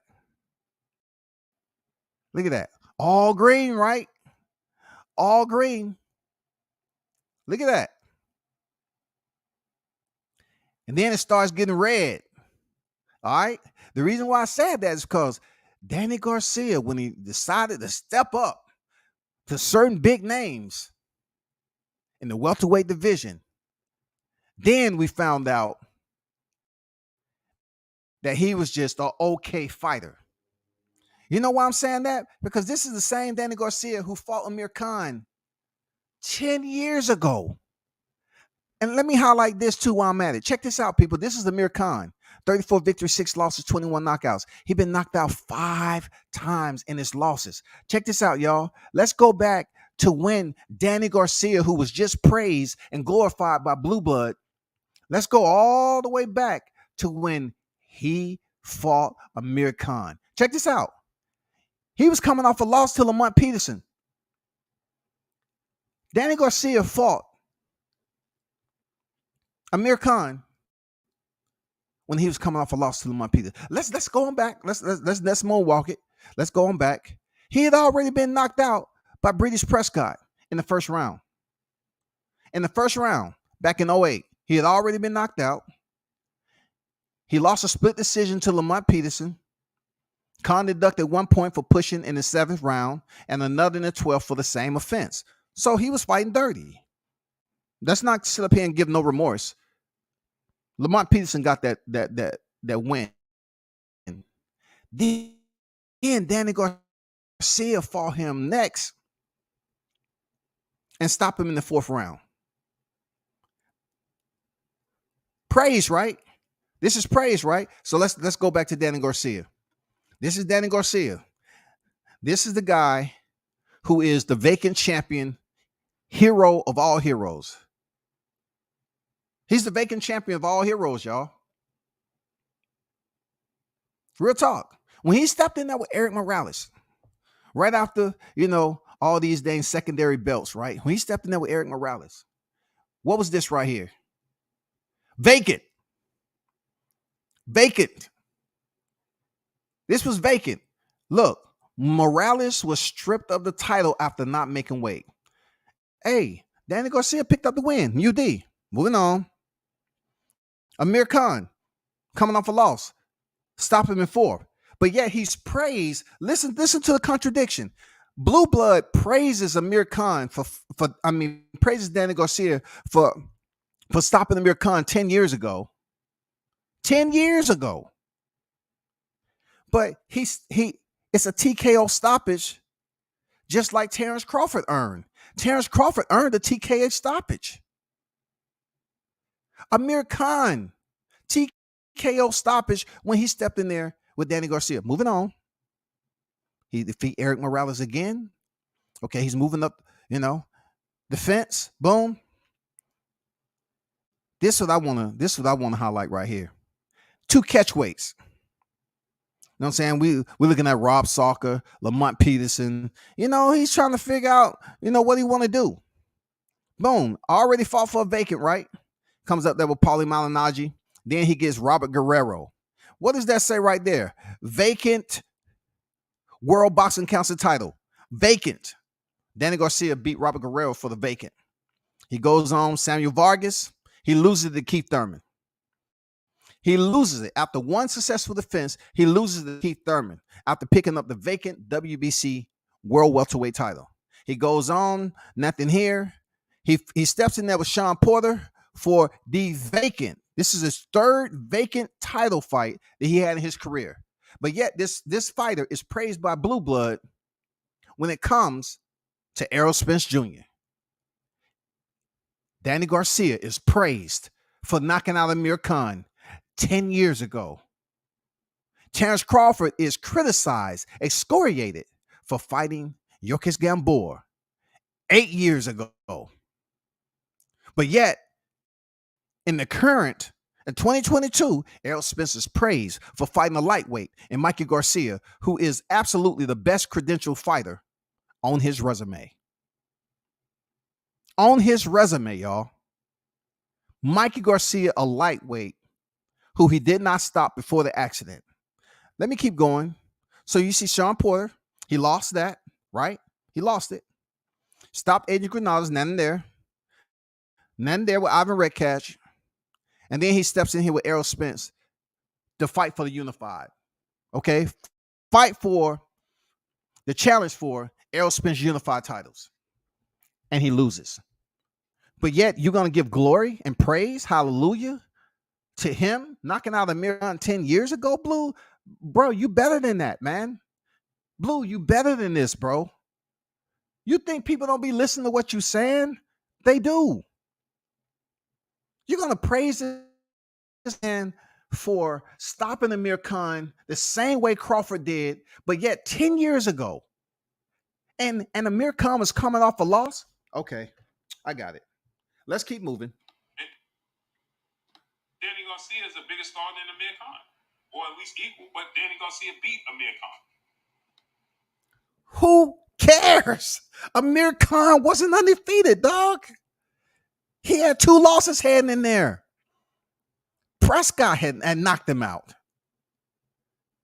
Look at that. All green, right? All green. Look at that. And then it starts getting red. All right. The reason why I said that is because Danny Garcia, when he decided to step up to certain big names in the welterweight division, then we found out that he was just an okay fighter. You know why I'm saying that? Because this is the same Danny Garcia who fought Amir Khan 10 years ago. And let me highlight this too while I'm at it. Check this out, people. This is Amir Khan. 34 victories, 6 losses, 21 knockouts. He's been knocked out 5 times in his losses. Check this out, y'all. Let's go back to when Danny Garcia, who was just praised and glorified by Blue Blood, let's go all the way back to when he fought Amir Khan. Check this out. He was coming off a loss to Lamont Peterson. Danny Garcia fought Amir Khan when he was coming off a loss to Lamont Peterson. Let's go on back. Let's moonwalk it. Let's go on back. He had already been knocked out by British Prescott in the first round. In the first round, back in 2008, he had already been knocked out. He lost a split decision to Lamont Peterson. Khan deducted 1 point for pushing in the 7th round and another in the 12th for the same offense. So he was fighting dirty. Let's not sit up here and give no remorse. Lamont Peterson got that win. Then Danny Garcia fought him next and stopped him in the 4th round. Praise, right? This is praise, right? So let's go back to Danny Garcia. This is Danny Garcia. This is the guy who is the vacant champion, hero of all heroes. He's the vacant champion of all heroes, y'all. Real talk. When he stepped in there with Eric Morales, right after, all these dang secondary belts, right? When he stepped in there with Eric Morales, what was this right here? Vacant. Vacant. This was vacant. Look, Morales was stripped of the title after not making weight. Hey, Danny Garcia picked up the win. UD. Moving on. Amir Khan, coming off a loss. Stop him in 4. But yet he's praised. Listen to the contradiction. Blue Blood praises Amir Khan praises Danny Garcia for stopping Amir Khan 10 years ago. 10 years ago. But it's a TKO stoppage, just like Terence Crawford earned. Terence Crawford earned a TKO stoppage. Amir Khan, TKO stoppage when he stepped in there with Danny Garcia. Moving on. He defeat Eric Morales again. Okay, he's moving up, the fence. Boom. This is what I want to highlight right here. 2 catch weights. You know what I'm saying? We're looking at Rob Salker, Lamont Peterson. He's trying to figure out, what he want to do. Boom. Already fought for a vacant, right? Comes up there with Paulie Malignaggi. Then he gets Robert Guerrero. What does that say right there? Vacant World Boxing Council title. Vacant. Danny Garcia beat Robert Guerrero for the vacant. He goes on Samuel Vargas. He loses to Keith Thurman. He loses it. After one successful defense, he loses to Keith Thurman after picking up the vacant WBC World Welterweight title. He goes on, nothing here. He steps in there with Sean Porter for the vacant. This is his third vacant title fight that he had in his career. But yet this fighter is praised by Blue Blood when it comes to Errol Spence Jr. Danny Garcia is praised for knocking out Amir Khan 10 years ago. Terence Crawford is criticized, excoriated for fighting Yokis Gamboa 8 years ago. But yet, in 2022, Errol Spence is praised for fighting a lightweight and Mikey Garcia, who is absolutely the best credentialed fighter on his resume. On his resume, y'all. Mikey Garcia, a lightweight, who he did not stop before the accident. Let me keep going. So you see Sean Porter, he lost that, right? He lost it. Stopped Adrian Granados, nothing there. Nothing there with Ivan Redcatch. And then he steps in here with Errol Spence to fight for the unified. Okay? Fight for the challenge for Errol Spence unified titles. And he loses. But yet you're going to give glory and praise, hallelujah, to him knocking out Amir Khan 10 years ago, Blue? Bro, you better than that, man. Blue, you better than this, bro. You think people don't be listening to what you're saying? They do. You're going to praise this man for stopping Amir Khan the same way Crawford did, but yet 10 years ago. And Amir Khan was coming off a loss? Okay, I got it. Let's keep moving. Danny Garcia is a bigger star than Amir Khan, or at least equal, but Danny Garcia beat Amir Khan. Who cares? Amir Khan wasn't undefeated, dog. He had 2 losses heading in there. Prescott had knocked him out.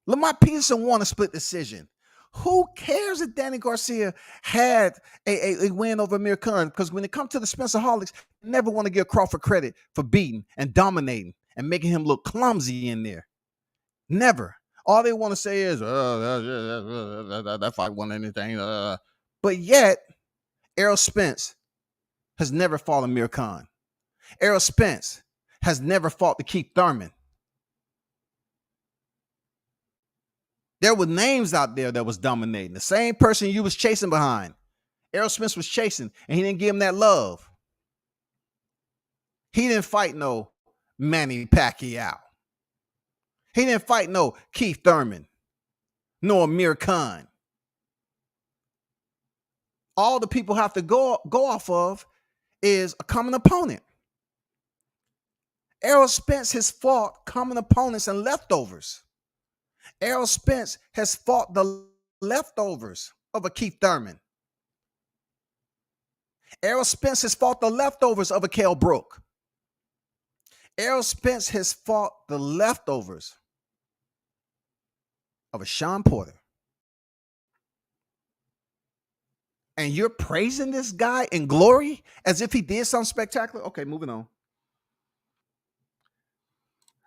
Lamont Peterson won a split decision. Who cares if Danny Garcia had a win over Amir Khan? Because when it comes to the Spencerholics, they never want to give Crawford credit for beating and dominating and making him look clumsy in there. Never. All they want to say is, that fight won anything. But yet, Errol Spence has never fought Amir Khan. Errol Spence has never fought the Keith Thurman. There were names out there that was dominating. The same person you was chasing behind. Errol Spence was chasing, and he didn't give him that love. He didn't fight no Manny Pacquiao. He didn't fight no Keith Thurman, no Amir Khan. All the people have to go off of is a common opponent. Errol Spence has fought common opponents and leftovers. Errol Spence has fought the leftovers of a Keith Thurman. Errol Spence has fought the leftovers of a Kell Brook. Errol Spence has fought the leftovers of a Sean Porter. And you're praising this guy in glory as if he did something spectacular? Okay, moving on.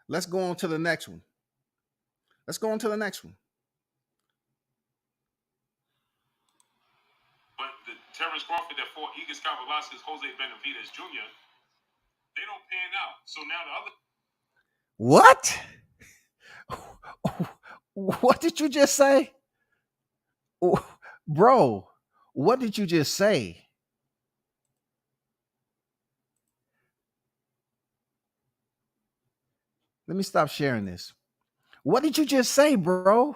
Let's go on to the next one. Let's go on to the next one. But the Terence Crawford that fought Igor Velasquez, Jose Benavidez Jr., they don't pan out. So now the What? What did you just say? Bro, what did you just say? Let me stop sharing this. What did you just say, bro?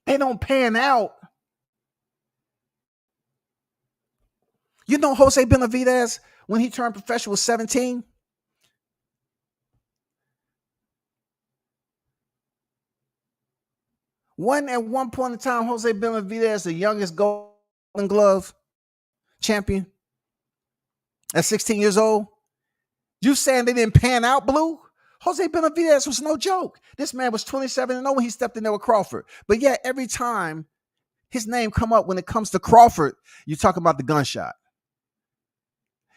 They don't pan out. You know Jose Benavidez, when he turned professional, was 17? At one point in time, Jose Benavidez, the youngest Golden Glove champion at 16 years old. You saying they didn't pan out, Blue? Jose Benavidez was no joke. This man was 27-0 when he stepped in there with Crawford. But yet, every time his name come up when it comes to Crawford, you talk about the gunshot.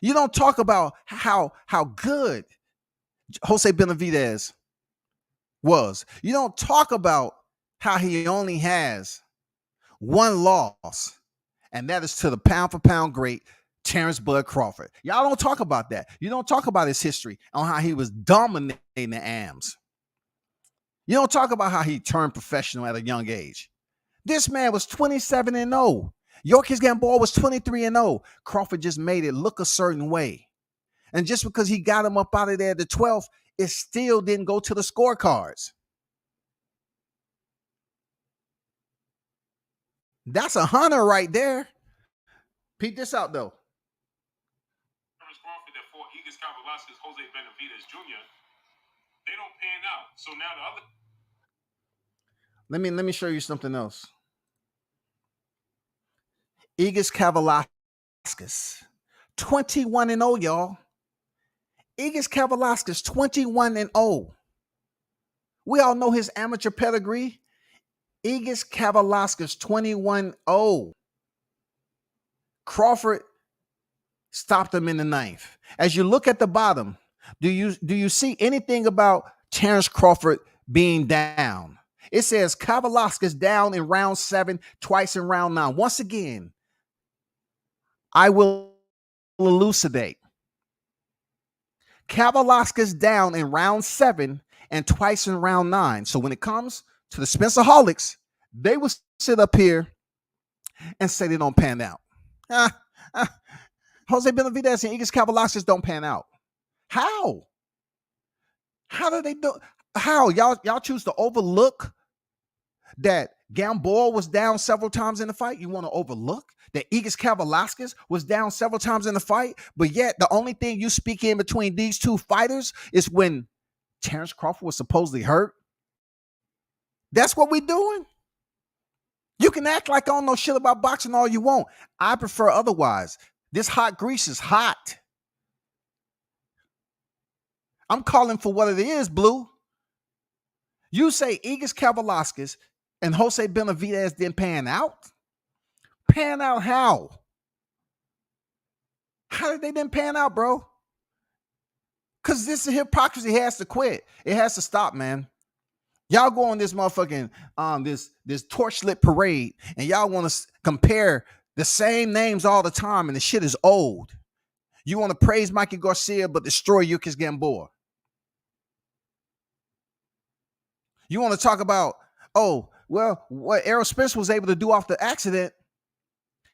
You don't talk about how good Jose Benavidez was. You don't talk about how he only has one loss, and that is to the pound-for-pound great Terence Bud Crawford. Y'all don't talk about that. You don't talk about his history on how he was dominating the AMs. You don't talk about how he turned professional at a young age. This man was 27-0. Yorkis Gamboa was 23-0. Crawford just made it look a certain way. And just because he got him up out of there at the 12th, it still didn't go to the scorecards. That's a hunter right there. Peep this out, though. Crawford that fought Igas Velasquez, Jose Benavidez Jr., they don't pan out. So now the other. Let me show you something else. Igas Velasquez, 21-0, y'all. Igas Velasquez, 21-0. We all know his amateur pedigree. Igas Velasquez, 21-0. Crawford stopped him in the ninth. As you look at the bottom, do you see anything about Terence Crawford being down? It says Velasquez down in round 7, twice in round 9. Once again, I will elucidate. Velasquez down in round 7 and twice in round 9. So when it comes to the Spencerholics, they will sit up here and say they don't pan out. Jose Benavidez and Igas Velasquez don't pan out. How? How do they do? How y'all choose to overlook that Gamboa was down several times in the fight? You want to overlook that Igas Velasquez was down several times in the fight, but yet the only thing you speak in between these two fighters is when Terence Crawford was supposedly hurt? That's what we're doing? You can act like I don't know shit about boxing all you want. I prefer otherwise. This hot grease is hot. I'm calling for what it is, Blue. You say Igas Velasquez and Jose Benavidez didn't pan out? Pan out how? How did they didn't pan out, bro? Because this hypocrisy has to quit. It has to stop, man. Y'all go on this motherfucking this torchlit parade, and y'all want to compare the same names all the time, and the shit is old. You want to praise Mikey Garcia, but destroy Yorkis Gamboa. You want to talk about, oh, well, what Errol Spence was able to do off the accident.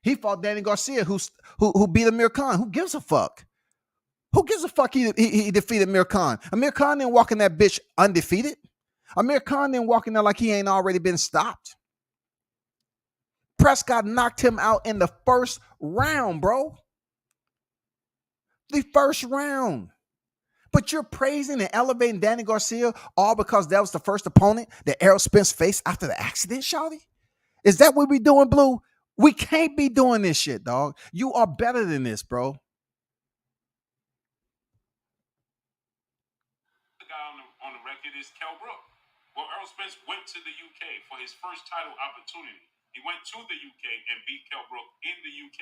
He fought Danny Garcia, who beat Amir Khan. Who gives a fuck? Who gives a fuck he defeated Amir Khan? Amir Khan didn't walk in that bitch undefeated. Amir Khan didn't walk in there like he ain't already been stopped. Prescott knocked him out in the first round, bro. The first round. But you're praising and elevating Danny Garcia all because that was the first opponent that Errol Spence faced after the accident, shawty? Is that what we doing, Blue? We can't be doing this shit, dog. You are better than this, bro. The guy on the record is Kell Brook. Well, Errol Spence went to the UK for his first title opportunity. He went to the UK and beat Kell Brook in the UK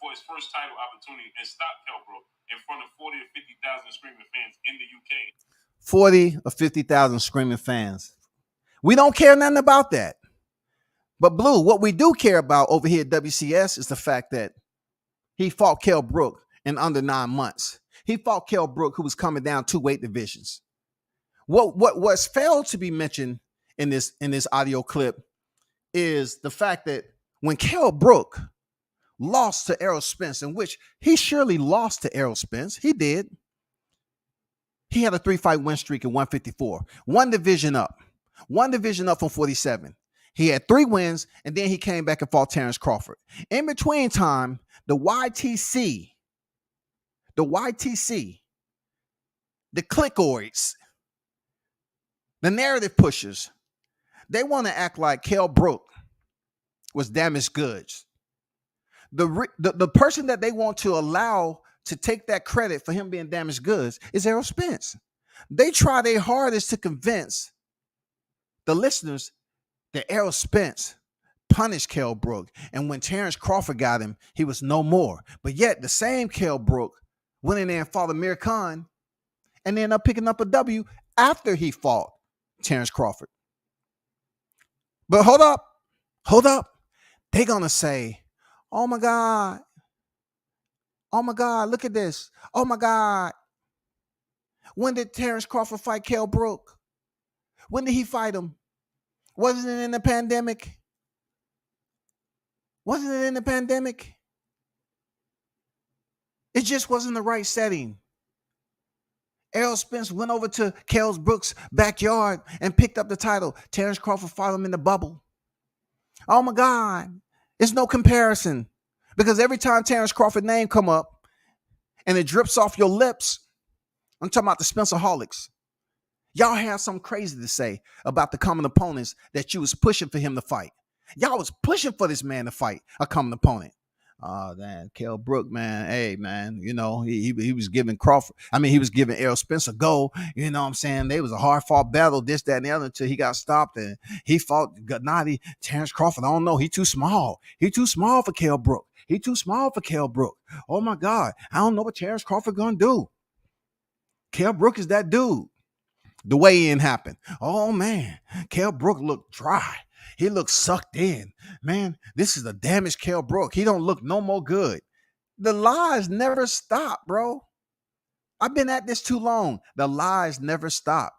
for his first title opportunity and stopped Kell Brook in front of 40 or 50,000 screaming fans in the UK. 40 or 50,000 screaming fans. We don't care nothing about that. But Blue, what we do care about over here at WCS is the fact that he fought Kell Brook in under 9 months. He fought Kell Brook, who was coming down 2 weight divisions. What's failed to be mentioned in this audio clip is the fact that when Kell Brook lost to Errol Spence, in which he surely lost to Errol Spence, he did. He had a 3-fight win streak at 154, one division up from 47. He had 3 wins, and then he came back and fought Terence Crawford. In between time, the YTC, the clickoids, the narrative pushers, they want to act like Kell Brook was damaged goods. The person that they want to allow to take that credit for him being damaged goods is Errol Spence. They try their hardest to convince the listeners that Errol Spence punished Kell Brook, and when Terence Crawford got him, he was no more. But yet the same Kell Brook went in there and fought Amir Khan and ended up picking up a W after he fought Terence Crawford. But hold up. They're going to say, oh my God, Oh my God, look at this. Oh my God. When did Terence Crawford fight Kell Brook? When did he fight him? Wasn't it in the pandemic? Wasn't it in the pandemic? It just wasn't the right setting. Errol Spence went over to Kell Brook's backyard and picked up the title. Terence Crawford fought him in the bubble. Oh my God. It's no comparison. Because every time Terence Crawford's name come up and it drips off your lips, I'm talking about the Spencerholics. Y'all have something crazy to say about the common opponents that you was pushing for him to fight. Y'all was pushing for this man to fight a common opponent. Oh, man, Kell Brook, man. Hey, man, you know, he was giving Crawford. I mean, he was giving Errol Spence a go. You know what I'm saying? They was a hard-fought battle, this, that, and the other, until he got stopped and he fought Gennady. Terence Crawford, I don't know. He too small. He too small for Kell Brook. He too small for Kell Brook. Oh, my God. I don't know what Terence Crawford gonna do. Kell Brook is that dude. The weigh-in happened. Oh, man. Kell Brook looked dry. He looked sucked in. Man, this is a damaged Kell Brook. He don't look no more good. The lies never stop, bro. I've been at this too long. The lies never stop.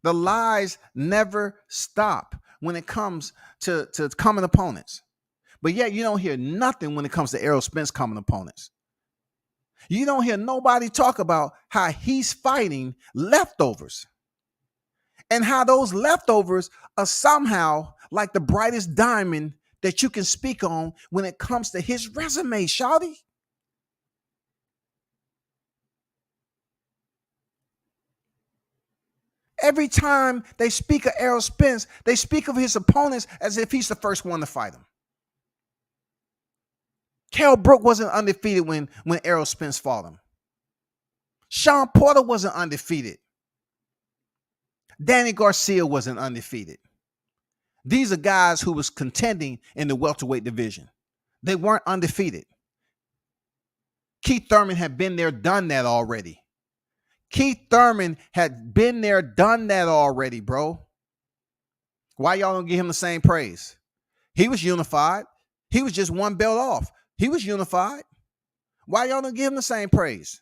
The lies never stop when it comes to common opponents. But yet you don't hear nothing when it comes to Errol Spence common opponents. You don't hear nobody talk about how he's fighting leftovers and how those leftovers are somehow like the brightest diamond that you can speak on when it comes to his resume, shawty. Every time they speak of Errol Spence, they speak of his opponents as if he's the first one to fight him. Kell Brook wasn't undefeated when Errol Spence fought him. Sean Porter wasn't undefeated. Danny Garcia wasn't undefeated. These are guys who was contending in the welterweight division. They weren't undefeated. Keith Thurman had been there, done that already. Keith Thurman had been there, done that already, bro. Why y'all don't give him the same praise? He was unified. He was just one belt off. He was unified. Why y'all don't give him the same praise?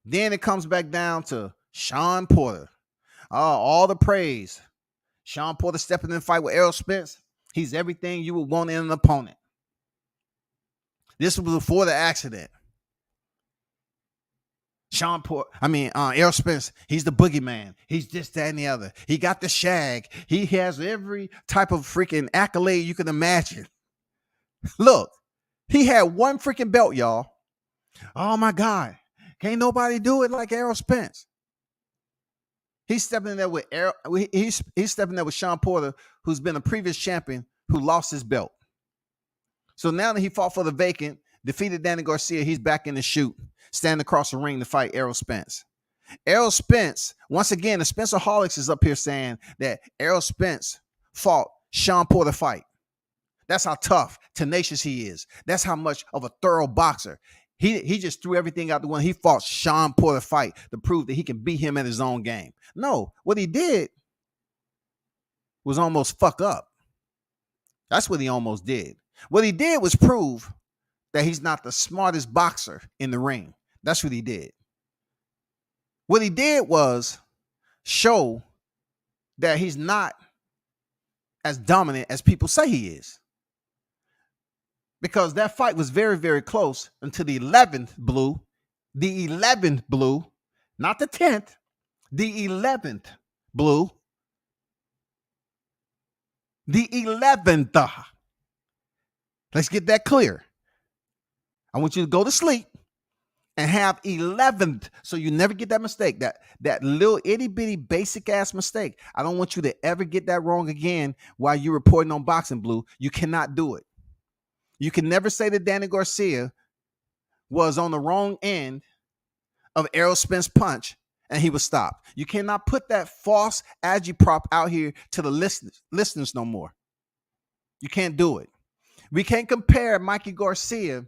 Then it comes back down to Sean Porter. Oh, all the praise. Sean Porter stepping in the fight with Errol Spence. He's everything you would want in an opponent. This was before the accident. Errol Spence, he's the boogeyman. He's this, that, and the other. He got the shag. He has every type of freaking accolade you can imagine. Look, he had one freaking belt, y'all. Oh, my God. Can't nobody do it like Errol Spence. He's stepping in there with he's stepping there with Sean Porter, who's been a previous champion who lost his belt. So now that he fought for the vacant, defeated Danny Garcia, he's back in the shoot, standing across the ring to fight Errol Spence. Errol Spence, once again, the Spencerholics is up here saying that Errol Spence fought Sean Porter fight. That's how tough, tenacious he is. That's how much of a thorough boxer. He just threw everything out the window. He fought Sean Porter fight to prove that he can beat him at his own game. No, what he did was almost fuck up. That's what he almost did. What he did was prove that he's not the smartest boxer in the ring. That's what he did. What he did was show that he's not as dominant as people say he is. Because that fight was very, very close until the 11th blue. The 11th blue, not the 10th. The 11th blue. The 11th. Let's get that clear. I want you to go to sleep and have 11th so you never get that mistake. That little itty bitty basic ass mistake. I don't want you to ever get that wrong again while you're reporting on Boxing Blue. You cannot do it. You can never say that Danny Garcia was on the wrong end of Errol Spence punch and he was stopped. You cannot put that false agitprop out here to the listeners no more. You can't do it. We can't compare Mikey Garcia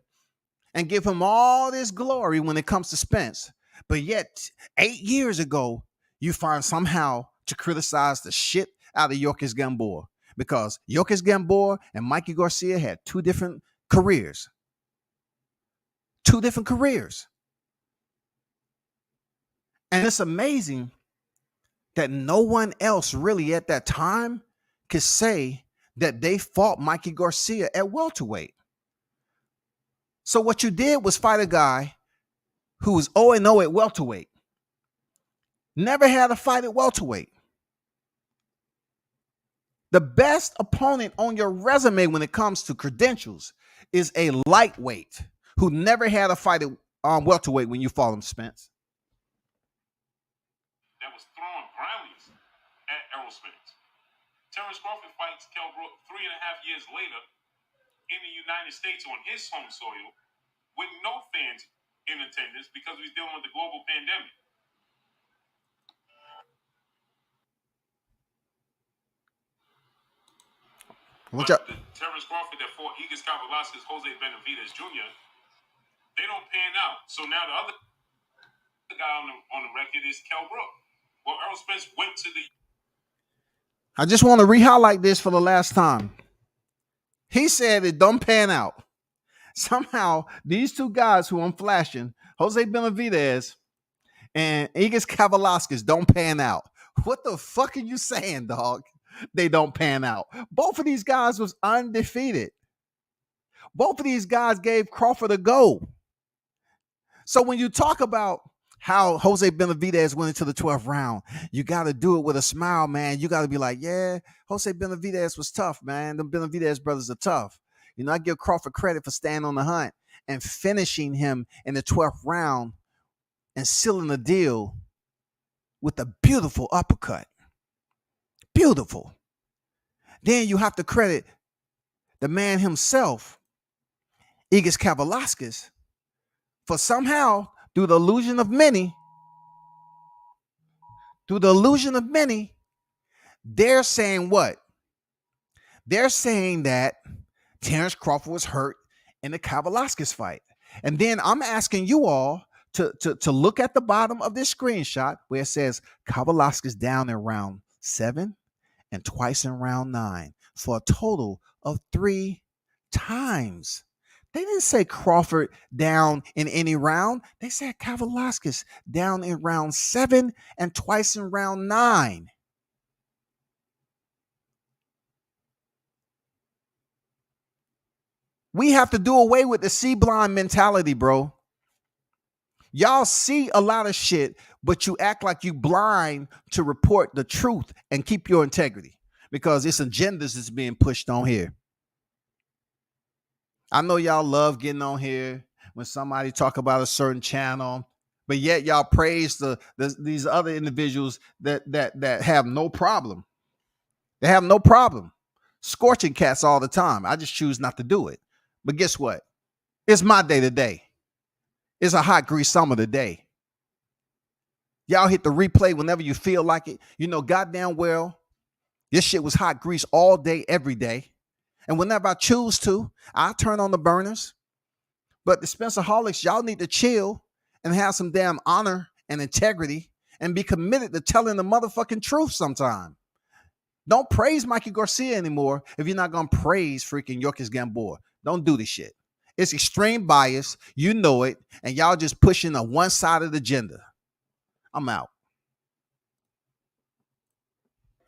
and give him all this glory when it comes to Spence. But yet, 8 years ago, you find somehow to criticize the shit out of Yorkis Gamboa. Because Yorkis Gamboa and Mikey Garcia had two different careers. 2 different careers. And it's amazing that no one else really at that time could say that they fought Mikey Garcia at welterweight. So what you did was fight a guy who was 0-0 at welterweight. Never had a fight at welterweight. The best opponent on your resume when it comes to credentials is a lightweight who never had a fight at welterweight when you fought him, Spence. That was throwing brownies at Errol Spence. Terence Crawford fights Kell Brook 3.5 years later in the United States on his home soil with no fans in attendance because he's dealing with the global pandemic. What's But up? Terence Crawford that fought Igas Kavalaskas, Jose Benavidez Jr., they don't pan out. So now the other guy on the record is Kell Brook. Well, Errol Spence went to the... I just want to re-highlight this for the last time. He said it don't pan out. Somehow, these 2 guys who I'm flashing, Jose Benavidez and Igas Kavalaskas, don't pan out. What the fuck are you saying, dog? They don't pan out. Both of these guys was undefeated. Both of these guys gave Crawford a go. So when you talk about how Jose Benavidez went into the 12th round, you got to do it with a smile, man. You got to be like, yeah, Jose Benavidez was tough, man. The Benavidez brothers are tough. You know, I give Crawford credit for staying on the hunt and finishing him in the 12th round and sealing the deal with a beautiful uppercut. Beautiful. Then you have to credit the man himself, Igas Kavalaskas, for somehow, through the illusion of many, they're saying what? They're saying that Terence Crawford was hurt in the Kavalaskas fight. And then I'm asking you all to look at the bottom of this screenshot where it says Kavalaskas down in round 7 and twice in round 9 for a total of 3 times. They didn't say Crawford down in any round. They said Kavalaskas down in round 7 and twice in round 9. We have to do away with the see blind mentality, bro. Y'all see a lot of shit, but you act like you blind to report the truth and keep your integrity because it's agendas that's being pushed on here. I know y'all love getting on here when somebody talk about a certain channel, but yet y'all praise these other individuals that have no problem. They have no problem scorching cats all the time. I just choose not to do it. But guess what? It's my day today. It's a hot grease summer today. Y'all hit the replay whenever you feel like it. You know goddamn well this shit was hot grease all day, every day. And whenever I choose to, I turn on the burners. But the Spencerholics, y'all need to chill and have some damn honor and integrity and be committed to telling the motherfucking truth sometime. Don't praise Mikey Garcia anymore if you're not going to praise freaking Yorkis Gamboa. Don't do this shit. It's extreme bias. You know it. And y'all just pushing a one-sided agenda. I'm out.